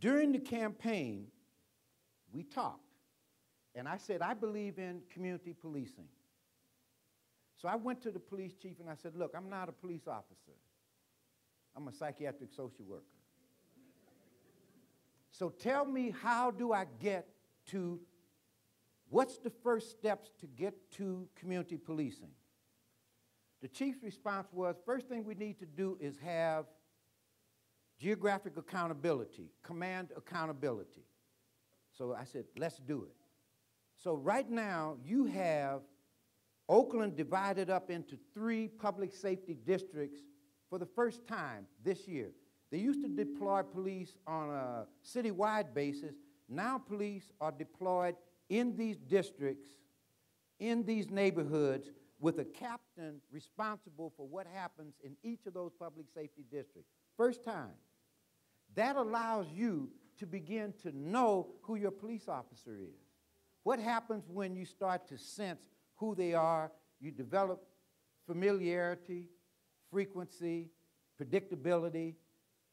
During the campaign, we talked, and I said, I believe in community policing. So I went to the police chief and I said, look, I'm not a police officer. I'm a psychiatric social worker. So tell me, how do I get to, what's the first steps to get to community policing? The chief's response was, first thing we need to do is have geographic accountability, command accountability. So I said, let's do it. So right now, you have Oakland divided up into 3 public safety districts for the first time this year. They used to deploy police on a citywide basis. Now police are deployed in these districts, in these neighborhoods, with a captain responsible for what happens in each of those public safety districts. First time. That allows you to begin to know who your police officer is. What happens when you start to sense who they are? You develop familiarity, frequency, predictability.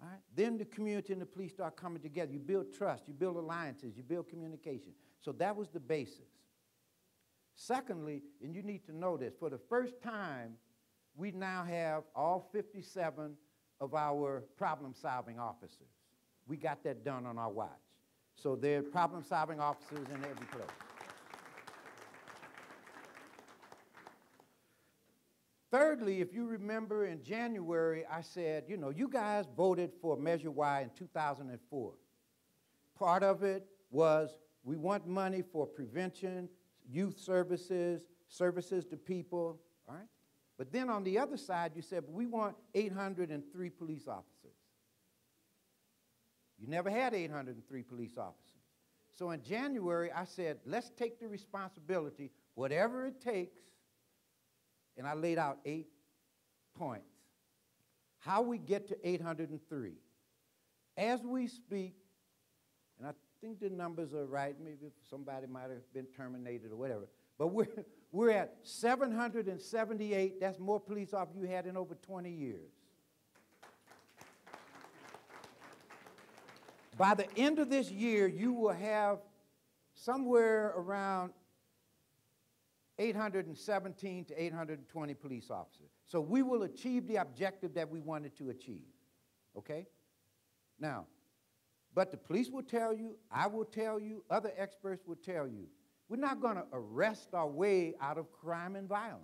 All right? Then the community and the police start coming together. You build trust, you build alliances, you build communication. So that was the basis. Secondly, and you need to know this, for the first time, we now have all 57 of our problem-solving officers. We got that done on our watch. So there are problem-solving officers in every place. Thirdly, if you remember in January, I said, you know, you guys voted for Measure Y in 2004. Part of it was we want money for prevention, youth services, services to people, all right? But then on the other side, you said, we want 803 police officers. You never had 803 police officers. So in January, I said, let's take the responsibility, whatever it takes, and I laid out 8 points. How we get to 803. As we speak, and I think the numbers are right, maybe somebody might have been terminated or whatever, but we're at 778. That's more police officers you had in over 20 years. By the end of this year, you will have somewhere around 817 to 820 police officers. So we will achieve the objective that we wanted to achieve, okay? Now, but the police will tell you, I will tell you, other experts will tell you, we're not going to arrest our way out of crime and violence.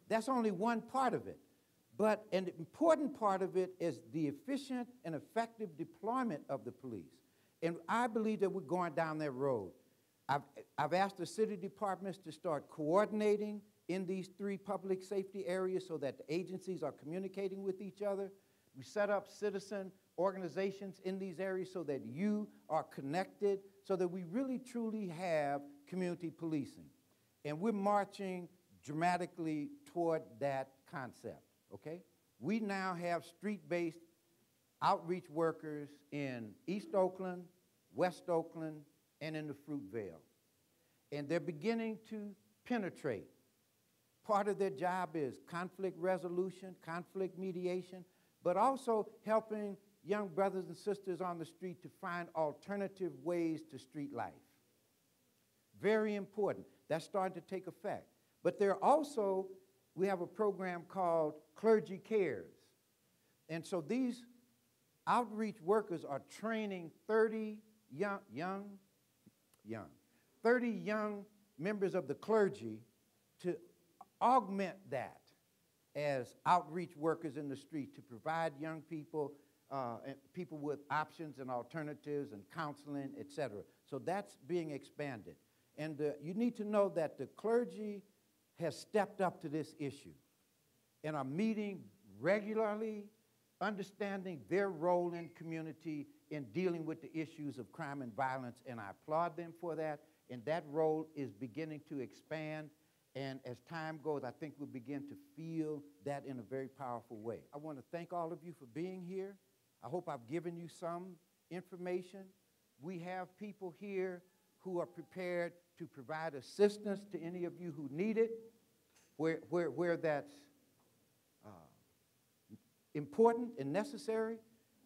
That's only one part of it. But an important part of it is the efficient and effective deployment of the police. And I believe that we're going down that road. I've asked the city departments to start coordinating in these 3 public safety areas so that the agencies are communicating with each other. We set up citizen organizations in these areas so that you are connected, so that we really truly have community policing. And we're marching dramatically toward that concept, okay? We now have street-based outreach workers in East Oakland, West Oakland, and in the Fruitvale. And they're beginning to penetrate. Part of their job is conflict resolution, conflict mediation, but also helping young brothers and sisters on the street to find alternative ways to street life. Very important. That's starting to take effect. But there also, we have a program called Clergy Cares. And so these outreach workers are training 30 young members of the clergy to augment that as outreach workers in the street, to provide young people and people with options and alternatives and counseling, et cetera. So that's being expanded. And you need to know that the clergy has stepped up to this issue and are meeting regularly, understanding their role in community in dealing with the issues of crime and violence, and I applaud them for that. And that role is beginning to expand, and as time goes, I think we'll begin to feel that in a very powerful way. I want to thank all of you for being here. I hope I've given you some information. We have people here who are prepared to provide assistance to any of you who need it, where that's important and necessary.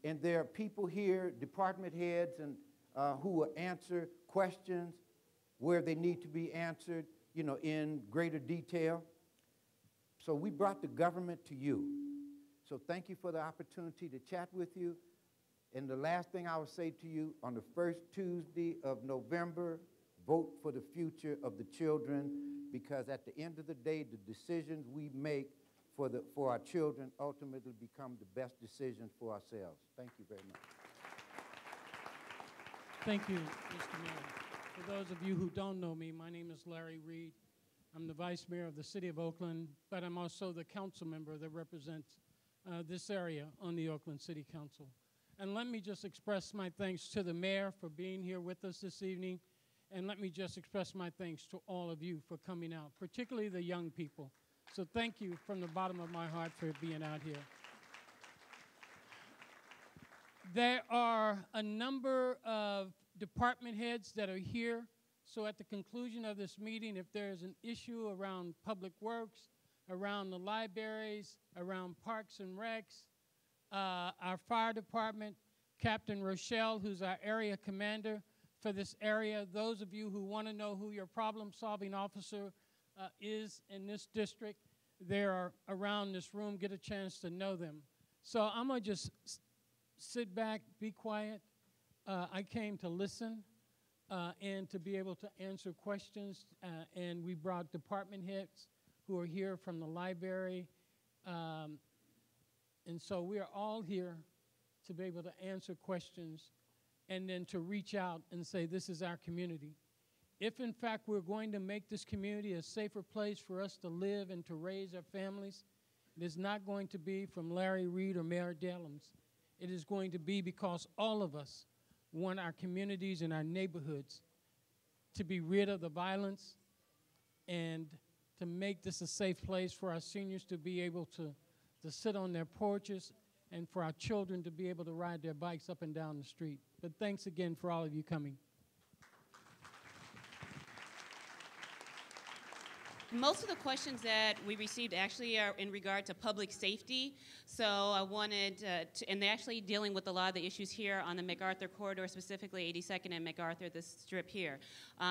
and there are people here, department heads, and who will answer questions where they need to be answered, you know, in greater detail. So we brought the government to you. So thank you for the opportunity to chat with you. And the last thing I will say to you, on the first Tuesday of November, vote for the future of the children, because at the end of the day, the decisions we make for our children ultimately become the best decisions for ourselves. Thank you very much. Thank you, Mr. Mayor. For those of you who don't know me, my name is Larry Reid. I'm the Vice Mayor of the City of Oakland, but I'm also the council member that represents this area on the Oakland City Council. And let me just express my thanks to the mayor for being here with us this evening, and let me just express my thanks to all of you for coming out, particularly the young people. So thank you from the bottom of my heart for being out here. There are a number of department heads that are here. So at the conclusion of this meeting, if there's an issue around public works, around the libraries, around parks and recs, our fire department, Captain Rochelle, who's our area commander for this area, those of you who want to know who your problem-solving officer is in this district, they're around this room, get a chance to know them. So I'm going to just sit back, be quiet. I came to listen and to be able to answer questions, and we brought department heads who are here from the library. And so we are all here to be able to answer questions and then to reach out and say, this is our community. If, in fact, we're going to make this community a safer place for us to live and to raise our families, it is not going to be from Larry Reid or Mayor Dellums. It is going to be because all of us want our communities and our neighborhoods to be rid of the violence and to make this a safe place for our seniors to be able to sit on their porches and for our children to be able to ride their bikes up and down the street. But thanks again for all of you coming. Most of the questions that we received actually are in regard to public safety. So I wanted and they're actually dealing with a lot of the issues here on the MacArthur corridor, specifically 82nd and MacArthur, this strip here.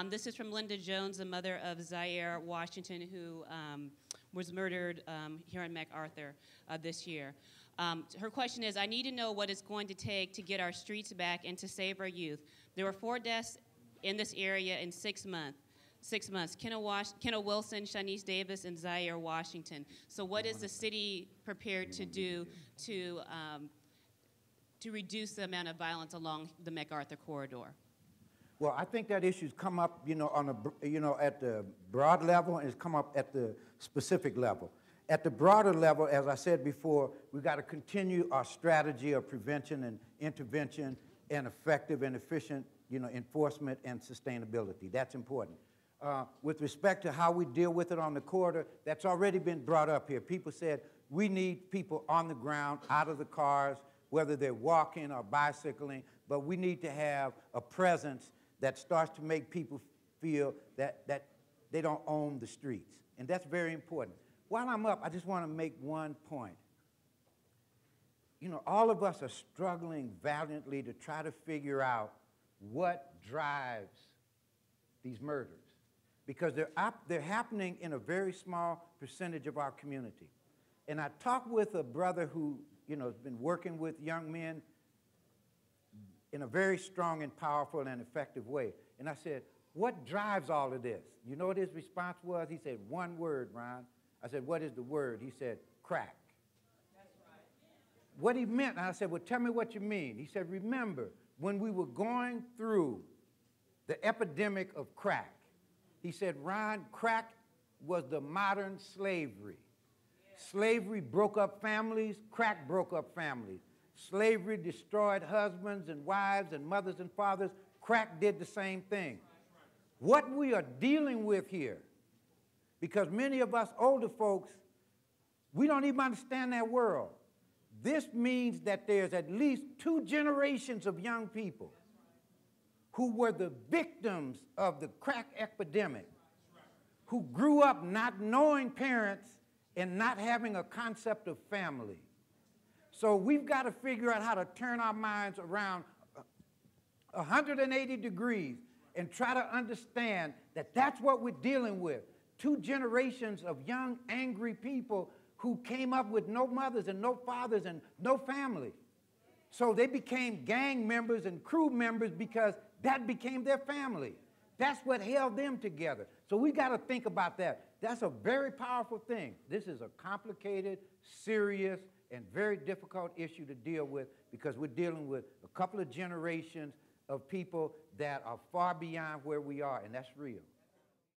This is from Linda Jones, the mother of Zaire Washington, who was murdered here in MacArthur this year. Her question is, I need to know what it's going to take to get our streets back and to save our youth. There were 4 deaths in this area in 6 months. 6 months. Kenna Wilson, Shanice Davis, and Zaire Washington. So what is the city prepared to do to reduce the amount of violence along the MacArthur corridor? Well, I think that issue's come up, you know, on a, you know, at the broad level, and it's come up at the specific level. At the broader level, as I said before, we've got to continue our strategy of prevention and intervention and effective and efficient, you know, enforcement and sustainability. That's important. With respect to how we deal with it on the corridor, that's already been brought up here. People said we need people on the ground, out of the cars, whether they're walking or bicycling, but we need to have a presence that starts to make people feel that they don't own the streets. And that's very important. While I'm up, I just want to make one point. You know, all of us are struggling valiantly to try to figure out what drives these murders, because they're happening in a very small percentage of our community. And I talked with a brother who, you know, has been working with young men in a very strong and powerful and effective way. And I said, what drives all of this? You know what his response was? He said, one word, Ron. I said, what is the word? He said, crack. That's right. What he meant, and I said, well, tell me what you mean. He said, remember, when we were going through the epidemic of crack, he said, Ron, crack was the modern slavery. Yeah. Slavery broke up families, crack broke up families. Slavery destroyed husbands and wives and mothers and fathers. Crack did the same thing. What we are dealing with here, because many of us older folks, we don't even understand that world. This means that there's at least 2 generations of young people who were the victims of the crack epidemic, who grew up not knowing parents and not having a concept of family. So we've got to figure out how to turn our minds around 180 degrees and try to understand that that's what we're dealing with. 2 generations of young, angry people who came up with no mothers and no fathers and no family. So they became gang members and crew members because that became their family. That's what held them together. So we got to think about that. That's a very powerful thing. This is a complicated, serious, and very difficult issue to deal with because we're dealing with a couple of generations of people that are far beyond where we are, and that's real.